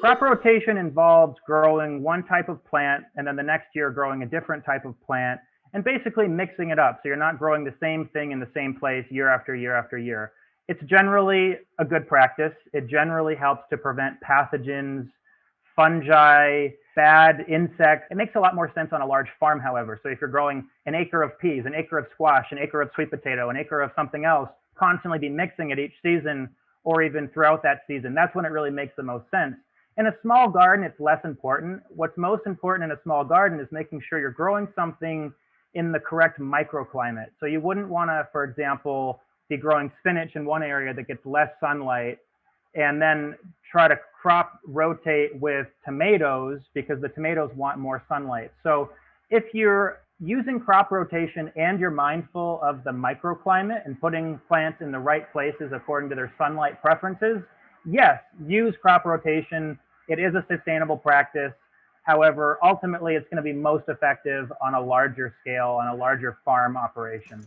Crop rotation involves growing one type of plant and then the next year growing a different type of plant and basically mixing it up. So you're not growing the same thing in the same place year after year after year. It's generally a good practice. It generally helps to prevent pathogens, fungi, bad insects. It makes a lot more sense on a large farm, however. So if you're growing an acre of peas, an acre of squash, an acre of sweet potato, an acre of something else, constantly be mixing it each season or even throughout that season. That's when it really makes the most sense. In a small garden, it's less important. What's most important in a small garden is making sure you're growing something in the correct microclimate. So you wouldn't want to, for example, be growing spinach in one area that gets less sunlight and then try to crop rotate with tomatoes because the tomatoes want more sunlight. So if you're using crop rotation and you're mindful of the microclimate and putting plants in the right places according to their sunlight preferences, yes, use crop rotation. It is a sustainable practice. However, ultimately, it's going to be most effective on a larger scale, on a larger farm operation.